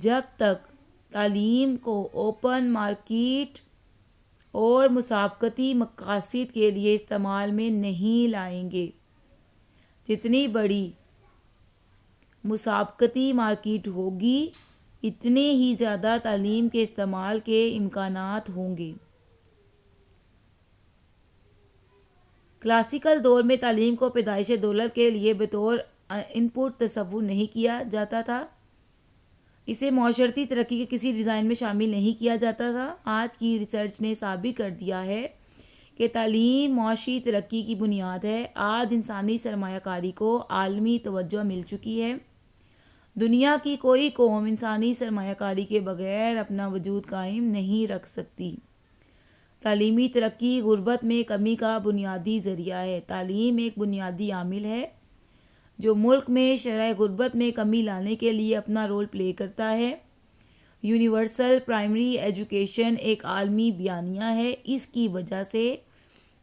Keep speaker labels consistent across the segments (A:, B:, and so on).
A: جب تک تعلیم کو اوپن مارکیٹ اور مسابقتی مقاصد کے لیے استعمال میں نہیں لائیں گے۔ جتنی بڑی مسابقتی مارکیٹ ہوگی اتنے ہی زیادہ تعلیم کے استعمال کے امکانات ہوں گے۔ کلاسیکل دور میں تعلیم کو پیدائش دولت کے لیے بطور ان پٹ تصور نہیں کیا جاتا تھا۔ اسے معاشرتی ترقی کے کسی ڈیزائن میں شامل نہیں کیا جاتا تھا۔ آج کی ریسرچ نے ثابت کر دیا ہے کہ تعلیم معاشی ترقی کی بنیاد ہے۔ آج انسانی سرمایہ کاری کو عالمی توجہ مل چکی ہے۔ دنیا کی کوئی قوم انسانی سرمایہ کاری کے بغیر اپنا وجود قائم نہیں رکھ سکتی۔ تعلیمی ترقی غربت میں کمی کا بنیادی ذریعہ ہے۔ تعلیم ایک بنیادی عامل ہے جو ملک میں شرح غربت میں کمی لانے کے لیے اپنا رول پلے کرتا ہے۔ یونیورسل پرائمری ایجوکیشن ایک عالمی بیانیہ ہے۔ اس کی وجہ سے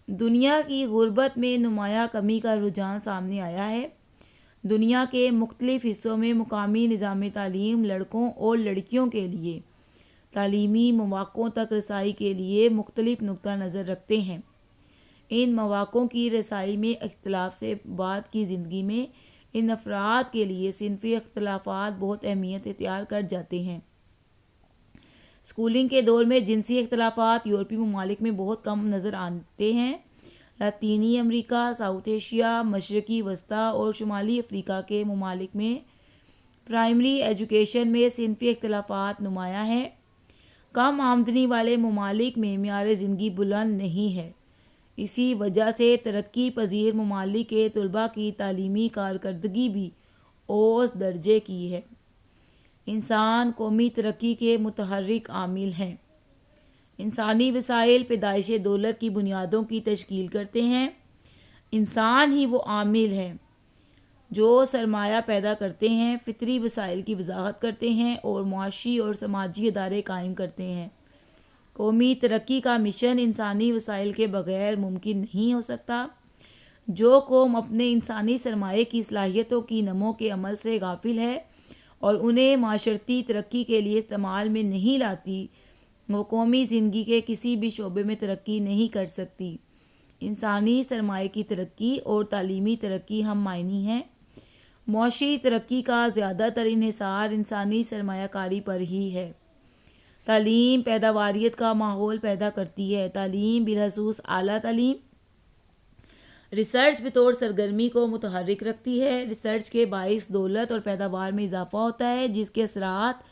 A: دنیا کی غربت میں نمایاں کمی کا رجحان سامنے آیا ہے۔ دنیا کے مختلف حصوں میں مقامی نظام تعلیم لڑکوں اور لڑکیوں کے لیے تعلیمی مواقعوں تک رسائی کے لیے مختلف نقطہ نظر رکھتے ہیں۔ ان مواقعوں کی رسائی میں اختلاف سے بعد کی زندگی میں ان افراد کے لیے صنفی اختلافات بہت اہمیت اختیار کر جاتے ہیں۔ اسکولنگ کے دور میں جنسی اختلافات یورپی ممالک میں بہت کم نظر آتے ہیں۔ لاطینی امریکہ، ساؤتھ ایشیا، مشرقی وسطی اور شمالی افریقہ کے ممالک میں پرائمری ایجوکیشن میں صنفی اختلافات نمایاں ہیں۔ کم آمدنی والے ممالک میں معیار زندگی بلند نہیں ہے۔ اسی وجہ سے ترقی پذیر ممالک کے طلباء کی تعلیمی کارکردگی بھی اوسط درجے کی ہے۔ انسان قومی ترقی کے متحرک عامل ہیں۔ انسانی وسائل پیدائش دولت کی بنیادوں کی تشکیل کرتے ہیں۔ انسان ہی وہ عامل ہیں جو سرمایہ پیدا کرتے ہیں، فطری وسائل کی وضاحت کرتے ہیں اور معاشی اور سماجی ادارے قائم کرتے ہیں۔ قومی ترقی کا مشن انسانی وسائل کے بغیر ممکن نہیں ہو سکتا۔ جو قوم اپنے انسانی سرمایہ کی صلاحیتوں کی نمو کے عمل سے غافل ہے اور انہیں معاشرتی ترقی کے لیے استعمال میں نہیں لاتی، وہ قومی زندگی کے کسی بھی شعبے میں ترقی نہیں کر سکتی۔ انسانی سرمایہ کی ترقی اور تعلیمی ترقی ہم معنی ہیں۔ معاشی ترقی کا زیادہ تر انحصار انسانی سرمایہ کاری پر ہی ہے۔ تعلیم پیداواریت کا ماحول پیدا کرتی ہے۔ تعلیم بالخصوص اعلیٰ تعلیم ریسرچ بطور سرگرمی کو متحرک رکھتی ہے۔ ریسرچ کے باعث دولت اور پیداوار میں اضافہ ہوتا ہے جس کے اثرات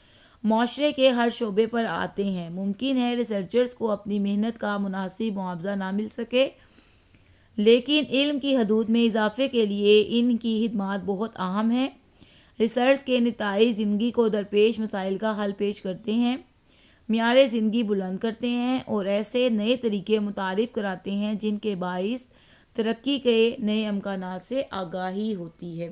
A: معاشرے کے ہر شعبے پر آتے ہیں۔ ممکن ہے ریسرچرز کو اپنی محنت کا مناسب معاوضہ نہ مل سکے، لیکن علم کی حدود میں اضافے کے لیے ان کی خدمات بہت اہم ہیں۔ ریسرچ کے نتائج زندگی کو درپیش مسائل کا حل پیش کرتے ہیں، معیار زندگی بلند کرتے ہیں اور ایسے نئے طریقے متعارف کراتے ہیں جن کے باعث ترقی کے نئے امکانات سے آگاہی ہوتی ہے۔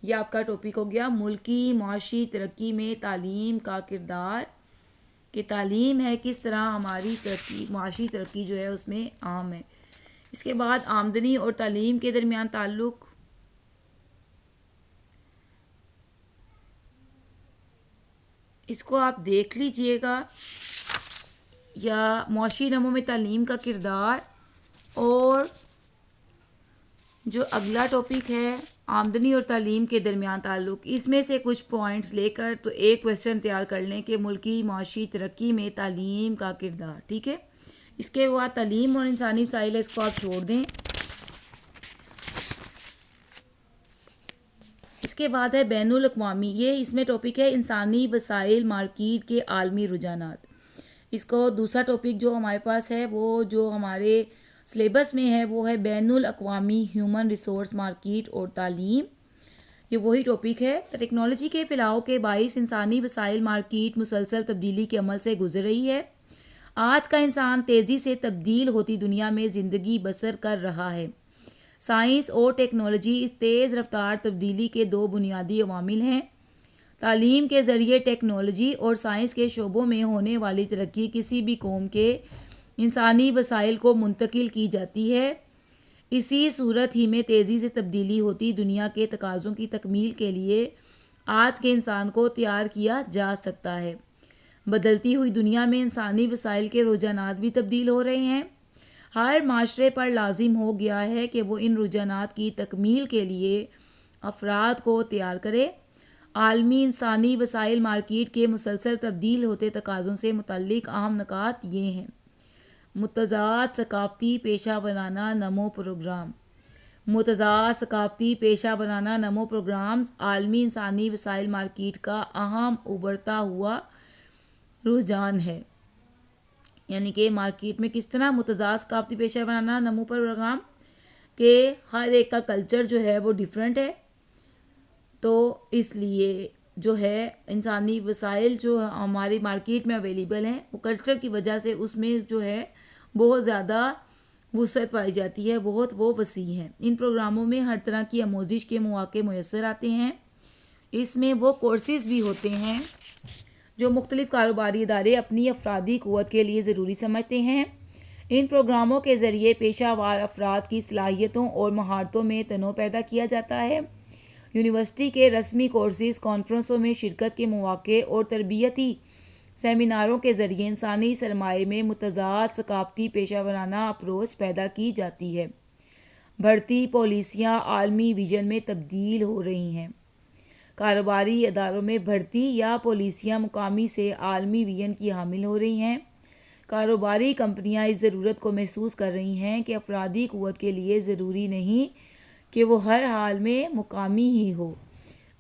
A: یہ آپ کا ٹاپک ہو گیا ملکی معاشی ترقی میں تعلیم کا کردار، کہ تعلیم ہے کس طرح ہماری ترقی معاشی ترقی جو ہے اس میں اہم ہے۔ اس کے بعد آمدنی اور تعلیم کے درمیان تعلق، اس کو آپ دیکھ لیجئے گا، یا معاشی نمو میں تعلیم کا کردار، اور جو اگلا ٹاپک ہے آمدنی اور تعلیم کے درمیان تعلق، اس میں سے کچھ پوائنٹس لے کر تو ایک کویسچن تیار کر لیں کہ ملکی معاشی ترقی میں تعلیم کا کردار، ٹھیک ہے۔ اس کے بعد تعلیم اور انسانی وسائل، اس کو آپ چھوڑ دیں۔ اس کے بعد ہے بین الاقوامی، یہ اس میں ٹاپک ہے انسانی وسائل مارکیٹ کے عالمی رجحانات۔ اس کو دوسرا ٹاپک جو ہمارے پاس ہے وہ جو ہمارے سلیبس میں ہے وہ ہے بین الاقوامی ہیومن ریسورس مارکیٹ اور تعلیم۔ یہ وہی ٹاپک ہے۔ ٹیکنالوجی کے پھیلاؤ کے باعث انسانی وسائل مارکیٹ مسلسل تبدیلی کے عمل سے گزر رہی ہے۔ آج کا انسان تیزی سے تبدیل ہوتی دنیا میں زندگی بسر کر رہا ہے۔ سائنس اور ٹیکنالوجی اس تیز رفتار تبدیلی کے دو بنیادی عوامل ہیں۔ تعلیم کے ذریعے ٹیکنالوجی اور سائنس کے شعبوں میں ہونے والی ترقی کسی بھی قوم کے انسانی وسائل کو منتقل کی جاتی ہے۔ اسی صورت ہی میں تیزی سے تبدیلی ہوتی دنیا کے تقاضوں کی تکمیل کے لیے آج کے انسان کو تیار کیا جا سکتا ہے۔ بدلتی ہوئی دنیا میں انسانی وسائل کے رجحانات بھی تبدیل ہو رہے ہیں۔ ہر معاشرے پر لازم ہو گیا ہے کہ وہ ان رجحانات کی تکمیل کے لیے افراد کو تیار کرے۔ عالمی انسانی وسائل مارکیٹ کے مسلسل تبدیل ہوتے تقاضوں سے متعلق اہم نکات یہ ہیں: متضاد ثقافتی پیشہ ورانہ نمو پروگرام۔ متضاد ثقافتی پیشہ ورانہ نمو پروگرامز عالمی انسانی وسائل مارکیٹ کا اہم ابھرتا ہوا رجحان ہے۔ یعنی کہ مارکیٹ میں کس طرح متضاد ثقافتی پیشہ ورانہ نمو پروگرام کہ ہر ایک کا کلچر جو ہے وہ ڈیفرنٹ ہے، تو اس لیے جو ہے انسانی وسائل جو ہماری مارکیٹ میں اویلیبل ہیں وہ کلچر کی وجہ سے اس میں جو ہے بہت زیادہ وسعت پائی جاتی ہے، بہت وہ وسیع ہیں۔ ان پروگراموں میں ہر طرح کی آموزش کے مواقع میسر آتے ہیں۔ اس میں وہ کورسز بھی ہوتے ہیں جو مختلف کاروباری ادارے اپنی افرادی قوت کے لیے ضروری سمجھتے ہیں۔ ان پروگراموں کے ذریعے پیشہ ور افراد کی صلاحیتوں اور مہارتوں میں تنوع پیدا کیا جاتا ہے۔ یونیورسٹی کے رسمی کورسز، کانفرنسوں میں شرکت کے مواقع اور تربیتی سیمیناروں کے ذریعے انسانی سرمایہ میں متضاد ثقافتی پیشہ ورانہ اپروچ پیدا کی جاتی ہے۔ بڑھتی پالیسیاں عالمی ویژن میں تبدیل ہو رہی ہیں۔ کاروباری اداروں میں بڑھتی یا پالیسیاں مقامی سے عالمی ویژن کی حامل ہو رہی ہیں۔ کاروباری کمپنیاں اس ضرورت کو محسوس کر رہی ہیں کہ افرادی قوت کے لیے ضروری نہیں کہ وہ ہر حال میں مقامی ہی ہو۔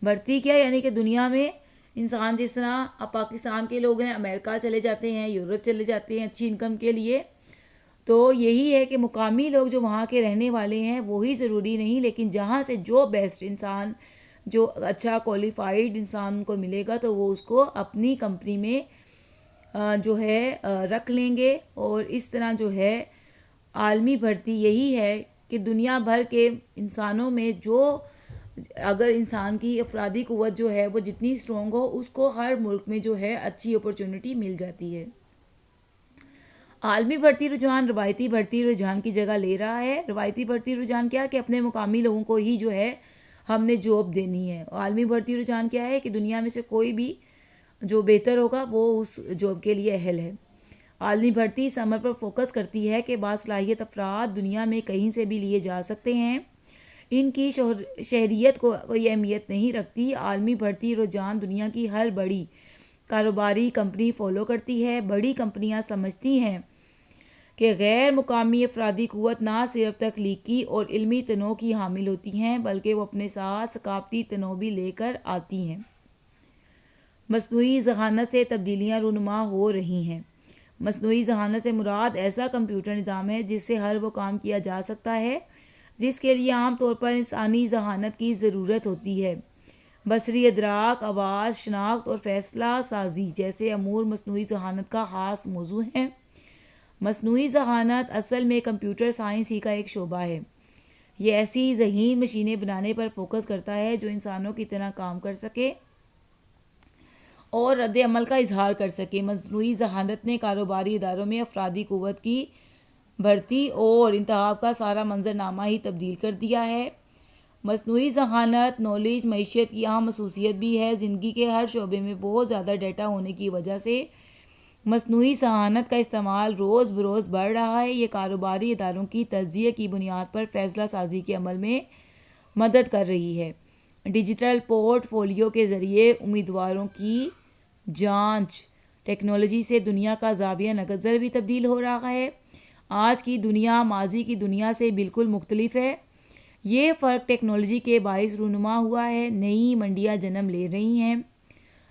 A: بڑھتی کیا یعنی کہ دنیا میں انسان جس طرح اب پاکستان کے لوگ ہیں امریکہ چلے جاتے ہیں، یورپ چلے جاتے ہیں اچھی انکم کے لیے، تو یہی ہے کہ مقامی لوگ جو وہاں کے رہنے والے ہیں وہی ضروری نہیں، لیکن جہاں سے جو بیسٹ انسان، جو اچھا کوالیفائڈ انسان کو ملے گا تو وہ اس کو اپنی کمپنی میں جو ہے رکھ لیں گے۔ اور اس طرح جو ہے عالمی بھرتی یہی ہے کہ دنیا بھر کے انسانوں میں جو اگر انسان کی افرادی قوت جو ہے وہ جتنی اسٹرانگ ہو اس کو ہر ملک میں جو ہے اچھی اپرچونٹی مل جاتی ہے۔ عالمی بڑھتی رجحان روایتی بڑھتی رجحان کی جگہ لے رہا ہے۔ روایتی بڑھتی رجحان کیا کہ اپنے مقامی لوگوں کو ہی جو ہے ہم نے جاب دینی ہے۔ عالمی بڑھتی رجحان کیا ہے کہ دنیا میں سے کوئی بھی جو بہتر ہوگا وہ اس جاب کے لیے اہل ہے۔ عالمی بڑھتی اس عمل پر فوکس کرتی ہے کہ باصلاحیت افراد دنیا میں کہیں سے بھی لیے جا سکتے ہیں۔ ان کی شہریت کو کوئی اہمیت نہیں رکھتی۔ عالمی بڑھتی رجحان دنیا کی ہر بڑی کاروباری کمپنی فالو کرتی ہے۔ بڑی کمپنیاں سمجھتی ہیں کہ غیر مقامی افرادی قوت نہ صرف تخلیقی اور علمی تنوع کی حامل ہوتی ہیں بلکہ وہ اپنے ساتھ ثقافتی تنوع بھی لے کر آتی ہیں۔ مصنوعی ذہانت سے تبدیلیاں رونما ہو رہی ہیں۔ مصنوعی ذہانت سے مراد ایسا کمپیوٹر نظام ہے جس سے ہر وہ کام کیا جا سکتا ہے جس کے لیے عام طور پر انسانی ذہانت کی ضرورت ہوتی ہے۔ بصری ادراک، آواز شناخت اور فیصلہ سازی جیسے امور مصنوعی ذہانت کا خاص موضوع ہیں۔ مصنوعی ذہانت اصل میں کمپیوٹر سائنس ہی کا ایک شعبہ ہے۔ یہ ایسی ذہین مشینیں بنانے پر فوکس کرتا ہے جو انسانوں کی طرح کام کر سکے اور رد عمل کا اظہار کر سکے۔ مصنوعی ذہانت نے کاروباری اداروں میں افرادی قوت کی بھرتی اور انتخاب کا سارا منظرنامہ ہی تبدیل کر دیا ہے۔ مصنوعی ذہانت نالج معیشت کی اہم خصوصیت بھی ہے۔ زندگی کے ہر شعبے میں بہت زیادہ ڈیٹا ہونے کی وجہ سے مصنوعی ذہانت کا استعمال روز بروز بڑھ رہا ہے۔ یہ کاروباری اداروں کی تجزیے کی بنیاد پر فیصلہ سازی کے عمل میں مدد کر رہی ہے۔ ڈیجیٹل پورٹ فولیو کے ذریعے امیدواروں کی جانچ ٹیکنالوجی سے دنیا کا زاویہ نظر بھی تبدیل ہو رہا ہے۔ آج کی دنیا ماضی کی دنیا سے بالکل مختلف ہے۔ یہ فرق ٹیکنالوجی کے باعث رونما ہوا ہے۔ نئی منڈیاں جنم لے رہی ہیں،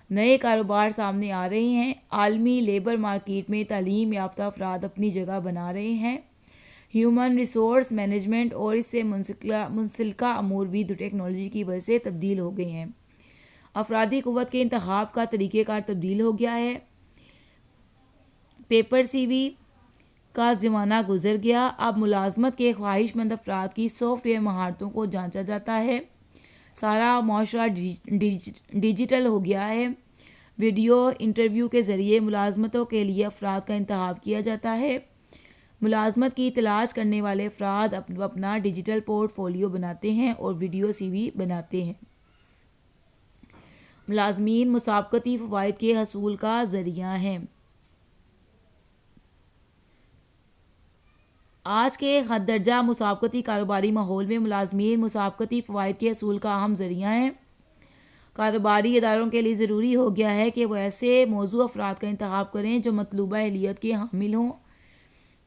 A: نئے کاروبار سامنے آ رہے ہیں۔ عالمی لیبر مارکیٹ میں تعلیم یافتہ افراد اپنی جگہ بنا رہے ہیں۔ ہیومن ریسورس مینجمنٹ اور اس سے منسلکہ امور بھی ٹیکنالوجی کی وجہ سے تبدیل ہو گئے ہیں۔ افرادی قوت کے انتخاب کا طریقہ کار تبدیل ہو گیا ہے۔ پیپر سی وی کا زمانہ گزر گیا۔ اب ملازمت کے خواہش مند افراد کی سافٹ ویئر مہارتوں کو جانچا جاتا ہے۔ سارا معاشرہ ڈیجیٹل ہو گیا ہے۔ ویڈیو انٹرویو کے ذریعے ملازمتوں کے لیے افراد کا انتخاب کیا جاتا ہے۔ ملازمت کی تلاش کرنے والے افراد اپنا ڈیجیٹل پورٹ فولیو بناتے ہیں اور ویڈیو سی وی بناتے ہیں۔ ملازمین مسابقتی فوائد کے حصول کا ذریعہ ہیں۔ آج کے حد درجہ مسابقتی کاروباری ماحول میں ملازمین مسابقتی فوائد کے حصول کا اہم ذریعہ ہیں۔ کاروباری اداروں کے لیے ضروری ہو گیا ہے کہ وہ ایسے موضوع افراد کا انتخاب کریں جو مطلوبہ اہلیت کے حامل ہوں۔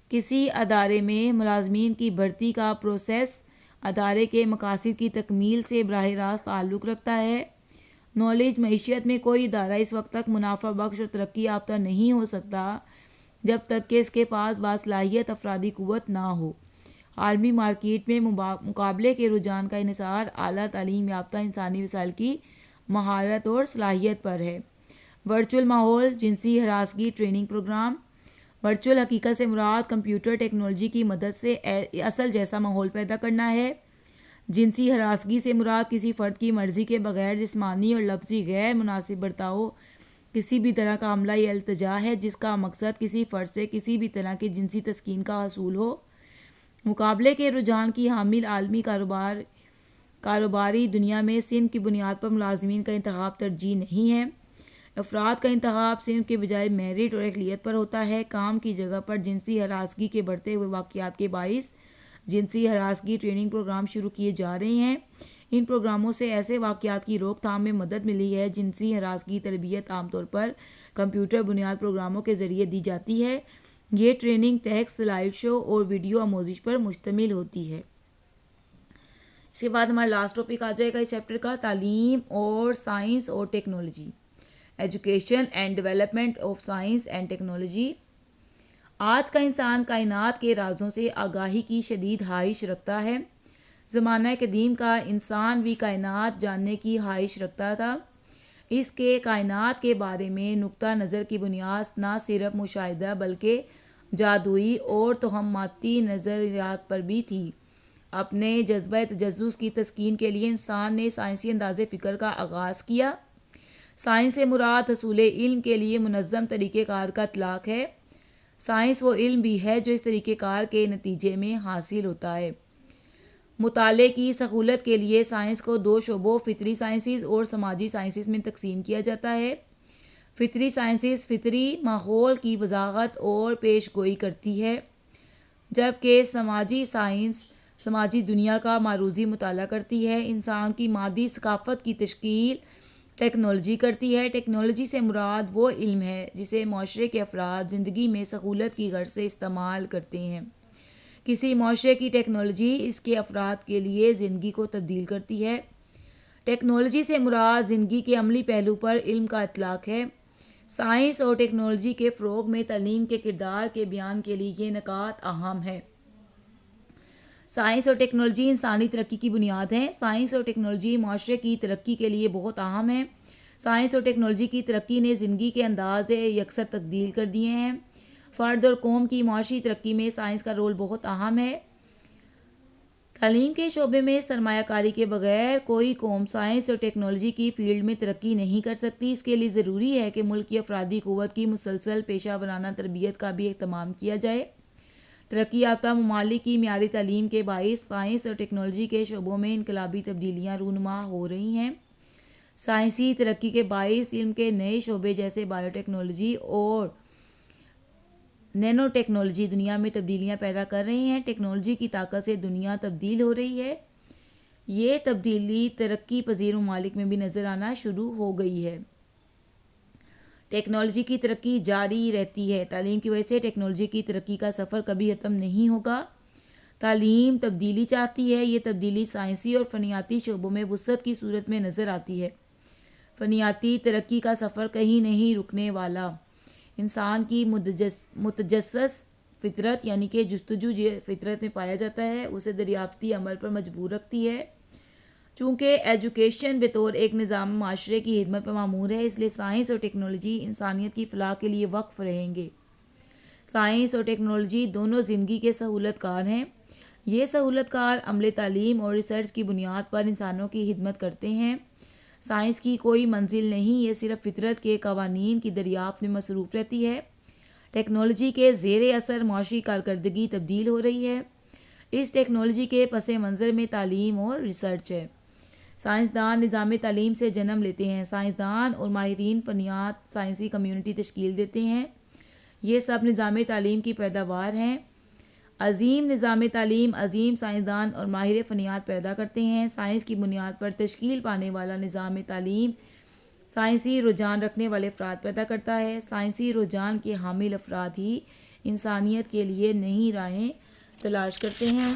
A: کسی ادارے میں ملازمین کی بھرتی کا پروسیس ادارے کے مقاصد کی تکمیل سے براہ راست تعلق رکھتا ہے۔ نالج معیشت میں کوئی ادارہ اس وقت تک منافع بخش اور ترقی یافتہ نہیں ہو سکتا جب تک کہ اس کے پاس باصلاحیت افرادی قوت نہ ہو۔ عالمی مارکیٹ میں مقابلے کے رجحان کا انحصار اعلیٰ تعلیم یافتہ انسانی وسائل کی مہارت اور صلاحیت پر ہے۔ ورچوئل ماحول جنسی ہراسگی ٹریننگ پروگرام۔ ورچوئل حقیقت سے مراد کمپیوٹر ٹیکنالوجی کی مدد سے اصل جیسا ماحول پیدا کرنا ہے۔ جنسی ہراسگی سے مراد کسی فرد کی مرضی کے بغیر جسمانی اور لفظی غیر مناسب برتاؤ، کسی بھی طرح کا حملہ یا التجا ہے جس کا مقصد کسی فرد سے کسی بھی طرح کی جنسی تسکین کا حصول ہو۔ مقابلے کے رجحان کی حامل عالمی کاروباری دنیا میں صنف کی بنیاد پر ملازمین کا انتخاب ترجیح نہیں ہے۔ افراد کا انتخاب صنف کے بجائے میرٹ اور اہلیت پر ہوتا ہے۔ کام کی جگہ پر جنسی ہراسگی کے بڑھتے ہوئے واقعات کے باعث جنسی ہراسگی ٹریننگ پروگرام شروع کیے جا رہے ہیں۔ ان پروگراموں سے ایسے واقعات کی روک تھام میں مدد ملی ہے۔ جنسی ہراسگی تربیت عام طور پر کمپیوٹر بنیاد پروگراموں کے ذریعے دی جاتی ہے۔ یہ ٹریننگ ٹیکسٹ، سلائیڈ شو اور ویڈیو آموزش پر مشتمل ہوتی ہے۔ اس کے بعد ہمارا لاسٹ ٹاپک آ جائے گا اس چیپٹر کا، تعلیم اور سائنس اور technology, education and development of science and technology. آج کا انسان کائنات کے رازوں سے آگاہی کی شدید خواہش رکھتا ہے۔ زمانہ قدیم کا انسان بھی کائنات جاننے کی خواہش رکھتا تھا۔ اس کے کائنات کے بارے میں نقطہ نظر کی بنیاد نہ صرف مشاہدہ بلکہ جادوئی اور توہماتی نظریات پر بھی تھی۔ اپنے جذبہ تجسس کی تسکین کے لیے انسان نے سائنسی انداز فکر کا آغاز کیا۔ سائنس سے مراد حصول علم کے لیے منظم طریقہ کار کا اطلاق ہے۔ سائنس وہ علم بھی ہے جو اس طریقہ کار کے نتیجے میں حاصل ہوتا ہے۔ مطالعے کی سہولت کے لیے سائنس کو دو شعبوں فطری سائنسز اور سماجی سائنسز میں تقسیم کیا جاتا ہے۔ فطری سائنسز فطری ماحول کی وضاحت اور پیش گوئی کرتی ہے، جبکہ سماجی سائنس سماجی دنیا کا معروضی مطالعہ کرتی ہے۔ انسان کی مادی ثقافت کی تشکیل ٹیکنالوجی کرتی ہے۔ ٹیکنالوجی سے مراد وہ علم ہے جسے معاشرے کے افراد زندگی میں سہولت کی غرض سے استعمال کرتے ہیں۔ کسی معاشرے کی ٹیکنالوجی اس کے افراد کے لیے زندگی کو تبدیل کرتی ہے۔ ٹیکنالوجی سے مراد زندگی کے عملی پہلو پر علم کا اطلاق ہے۔ سائنس اور ٹیکنالوجی کے فروغ میں تعلیم کے کردار کے بیان کے لیے یہ نکات اہم ہے۔ سائنس اور ٹیکنالوجی انسانی ترقی کی بنیاد ہیں۔ سائنس اور ٹیکنالوجی معاشرے کی ترقی کے لیے بہت اہم ہیں۔ سائنس اور ٹیکنالوجی کی ترقی نے زندگی کے انداز یکسر تبدیل کر دیے ہیں۔ فرد اور قوم کی معاشی ترقی میں سائنس کا رول بہت اہم ہے۔ تعلیم کے شعبے میں سرمایہ کاری کے بغیر کوئی قوم سائنس اور ٹیکنالوجی کی فیلڈ میں ترقی نہیں کر سکتی۔ اس کے لیے ضروری ہے کہ ملک کی افرادی قوت کی مسلسل پیشہ ورانہ تربیت کا بھی اہتمام کیا جائے۔ ترقی یافتہ ممالک کی معیاری تعلیم کے باعث سائنس اور ٹیکنالوجی کے شعبوں میں انقلابی تبدیلیاں رونما ہو رہی ہیں۔ سائنسی ترقی کے باعث علم کے نئے شعبے جیسے بائیو ٹیکنالوجی اور نینو ٹیکنالوجی دنیا میں تبدیلیاں پیدا کر رہی ہیں۔ ٹیکنالوجی کی طاقت سے دنیا تبدیل ہو رہی ہے۔ یہ تبدیلی ترقی پذیر ممالک میں بھی نظر آنا شروع ہو گئی ہے۔ ٹیکنالوجی کی ترقی جاری رہتی ہے۔ تعلیم کی وجہ سے ٹیکنالوجی کی ترقی کا سفر کبھی ختم نہیں ہوگا۔ تعلیم تبدیلی چاہتی ہے۔ یہ تبدیلی سائنسی اور فنیاتی شعبوں میں وسعت کی صورت میں نظر آتی ہے۔ فنیاتی ترقی کا سفر کہیں نہیں رکنے والا۔ انسان کی متجسس فطرت یعنی کہ جستجو فطرت میں پایا جاتا ہے، اسے دریافتی عمل پر مجبور رکھتی ہے۔ چونکہ ایجوکیشن بطور ایک نظام معاشرے کی خدمت پر معمور ہے، اس لیے سائنس اور ٹیکنالوجی انسانیت کی فلاح کے لیے وقف رہیں گے۔ سائنس اور ٹیکنالوجی دونوں زندگی کے سہولت کار ہیں۔ یہ سہولت کار عمل تعلیم اور ریسرچ کی بنیاد پر انسانوں کی خدمت کرتے ہیں۔ سائنس کی کوئی منزل نہیں، یہ صرف فطرت کے قوانین کی دریافت میں مصروف رہتی ہے۔ ٹیکنالوجی کے زیر اثر معاشی کارکردگی تبدیل ہو رہی ہے۔ اس ٹیکنالوجی کے پس منظر میں تعلیم اور ریسرچ ہے۔ سائنسدان نظام تعلیم سے جنم لیتے ہیں۔ سائنسدان اور ماہرین فنیات سائنسی کمیونٹی تشکیل دیتے ہیں۔ یہ سب نظام تعلیم کی پیداوار ہیں۔ عظیم نظام تعلیم عظیم سائنسدان اور ماہر فنیات پیدا کرتے ہیں۔ سائنس کی بنیاد پر تشکیل پانے والا نظام تعلیم سائنسی رجحان رکھنے والے افراد پیدا کرتا ہے۔ سائنسی رجحان کے حامل افراد ہی انسانیت کے لیے نئی راہیں تلاش کرتے ہیں۔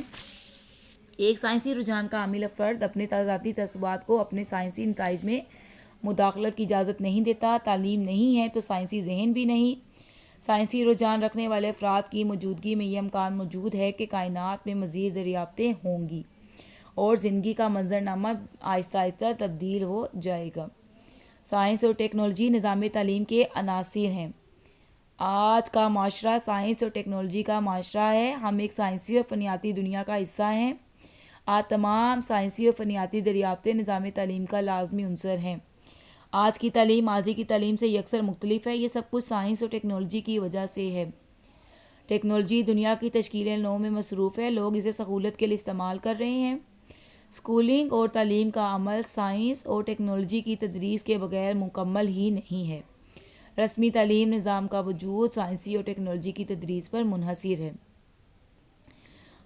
A: ایک سائنسی رجحان کا حامل فرد اپنے ذاتی تعصبات کو اپنے سائنسی نتائج میں مداخلت کی اجازت نہیں دیتا۔ تعلیم نہیں ہے تو سائنسی ذہن بھی نہیں۔ سائنسی رجحان رکھنے والے افراد کی موجودگی میں یہ امکان موجود ہے کہ کائنات میں مزید دریافتیں ہوں گی اور زندگی کا منظرنامہ آہستہ آہستہ تبدیل ہو جائے گا۔ سائنس اور ٹیکنالوجی نظام تعلیم کے عناصر ہیں۔ آج کا معاشرہ سائنس اور ٹیکنالوجی کا معاشرہ ہے۔ ہم ایک سائنسی اور فنیاتی دنیا کا حصہ ہیں۔ آج تمام سائنسی اور فنیاتی دریافتیں نظام تعلیم کا لازمی عنصر ہیں۔ آج کی تعلیم ماضی کی تعلیم سے یکسر مختلف ہے۔ یہ سب کچھ سائنس اور ٹیکنالوجی کی وجہ سے ہے۔ ٹیکنالوجی دنیا کی تشکیل نو میں مصروف ہے۔ لوگ اسے سہولت کے لیے استعمال کر رہے ہیں۔ اسکولنگ اور تعلیم کا عمل سائنس اور ٹیکنالوجی کی تدریس کے بغیر مکمل ہی نہیں ہے۔ رسمی تعلیم نظام کا وجود سائنسی اور ٹیکنالوجی کی تدریس پر منحصر ہے۔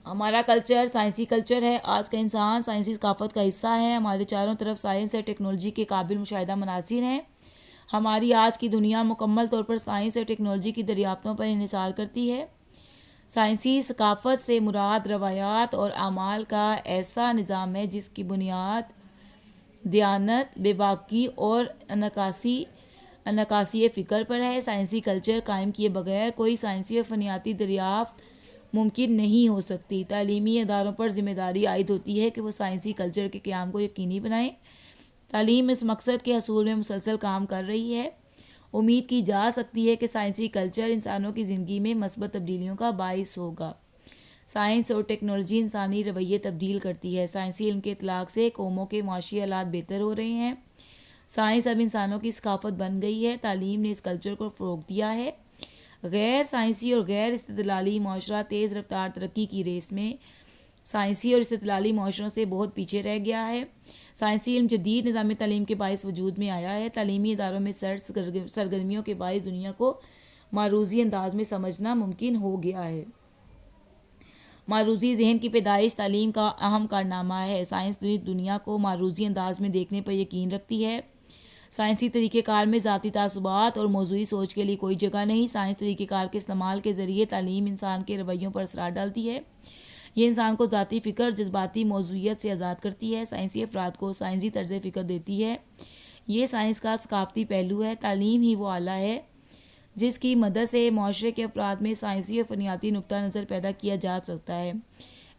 A: ہمارا کلچر سائنسی کلچر ہے۔ آج کا انسان سائنسی ثقافت کا حصہ ہے۔ ہمارے چاروں طرف سائنس اور ٹیکنالوجی کے قابل مشاہدہ مناظر ہیں۔ ہماری آج کی دنیا مکمل طور پر سائنس اور ٹیکنالوجی کی دریافتوں پر انحصار کرتی ہے۔ سائنسی ثقافت سے مراد روایات اور اعمال کا ایسا نظام ہے جس کی بنیاد دیانت، بے باکی اور انعکاسی فکر پر ہے۔ سائنسی کلچر قائم کیے بغیر کوئی سائنسی اور فنیاتی دریافت ممکن نہیں ہو سکتی۔ تعلیمی اداروں پر ذمہ داری عائد ہوتی ہے کہ وہ سائنسی کلچر کے قیام کو یقینی بنائیں۔ تعلیم اس مقصد کے حصول میں مسلسل کام کر رہی ہے۔ امید کی جا سکتی ہے کہ سائنسی کلچر انسانوں کی زندگی میں مثبت تبدیلیوں کا باعث ہوگا۔ سائنس اور ٹیکنالوجی انسانی رویے تبدیل کرتی ہے۔ سائنسی علم کے اطلاق سے قوموں کے معاشی حالات بہتر ہو رہے ہیں۔ سائنس اب انسانوں کی ثقافت بن گئی ہے۔ تعلیم نے اس کلچر کو فروغ دیا ہے۔ غیر سائنسی اور غیر استدلالی معاشرہ تیز رفتار ترقی کی ریس میں سائنسی اور استدلالی معاشروں سے بہت پیچھے رہ گیا ہے۔ سائنسی علم جدید نظام تعلیم کے باعث وجود میں آیا ہے۔ تعلیمی اداروں میں سرگرمیوں کے باعث دنیا کو معروضی انداز میں سمجھنا ممکن ہو گیا ہے۔ معروضی ذہن کی پیدائش تعلیم کا اہم کارنامہ ہے۔ سائنس دنیا کو معروضی انداز میں دیکھنے پر یقین رکھتی ہے۔ سائنسی طریقہ کار میں ذاتی تعصبات اور موضوعی سوچ کے لیے کوئی جگہ نہیں۔ سائنس طریقہ کار کے استعمال کے ذریعے تعلیم انسان کے رویوں پر اثرات ڈالتی ہے۔ یہ انسان کو ذاتی فکر جذباتی موضوعیت سے آزاد کرتی ہے۔ سائنسی افراد کو سائنسی طرز فکر دیتی ہے۔ یہ سائنس کا ثقافتی پہلو ہے۔ تعلیم ہی وہ آلہ ہے جس کی مدد سے معاشرے کے افراد میں سائنسی اور فنیاتی نقطہ نظر پیدا کیا جا سکتا ہے۔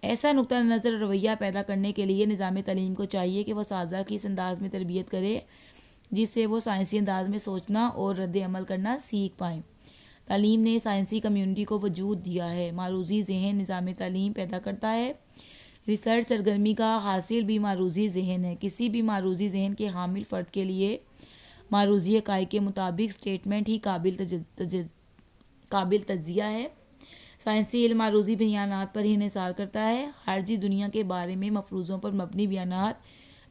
A: ایسا نقطہ نظر اور رویہ پیدا کرنے کے لیے نظام تعلیم کو چاہیے کہ وہ اساتذہ کی اس انداز میں تربیت کرے جس سے وہ سائنسی انداز میں سوچنا اور رد عمل کرنا سیکھ پائیں۔ تعلیم نے سائنسی کمیونٹی کو وجود دیا ہے۔ معروضی ذہن نظام تعلیم پیدا کرتا ہے۔ ریسرچ سرگرمی کا حاصل بھی معروضی ذہن ہے۔ کسی بھی معروضی ذہن کے حامل فرد کے لیے معروضی حقائق کے مطابق سٹیٹمنٹ ہی قابل تجزیہ ہے۔ سائنسی علم معروضی بیانات پر ہی انحصار کرتا ہے۔ خارجی دنیا کے بارے میں مفروضوں پر مبنی بیانات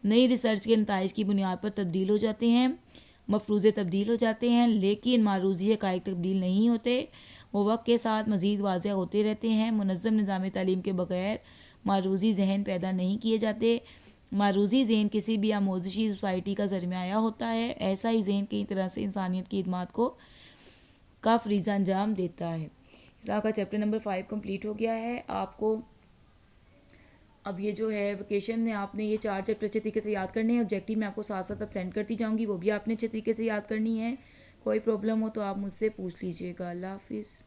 A: نئی ریسرچ کے نتائج کی بنیاد پر تبدیل ہو جاتے ہیں۔ مفروضے تبدیل ہو جاتے ہیں لیکن معروضی حقائق تبدیل نہیں ہوتے۔ وہ وقت کے ساتھ مزید واضح ہوتے رہتے ہیں۔ منظم نظام تعلیم کے بغیر معروضی ذہن پیدا نہیں کیے جاتے۔ معروضی ذہن کسی بھی آموزشی سوسائٹی کا سرمایہ ہوتا ہے۔ ایسا ہی ذہن کئی طرح سے انسانیت کی خدمات کا فریضہ انجام دیتا ہے۔ آپ کا چیپٹر نمبر 5 کمپلیٹ ہو گیا ہے۔ آپ کو اب یہ جو ہے ویکیشن میں آپ نے یہ 4 چیپٹر اچھے طریقے سے یاد کرنے ہیں۔ آبجیکٹیو میں آپ کو ساتھ ساتھ اب سینڈ کرتی جاؤں گی، وہ بھی آپ نے اچھے طریقے سے یاد کرنی ہے۔ کوئی پرابلم ہو تو آپ مجھ سے پوچھ لیجیے گا۔ اللہ حافظ۔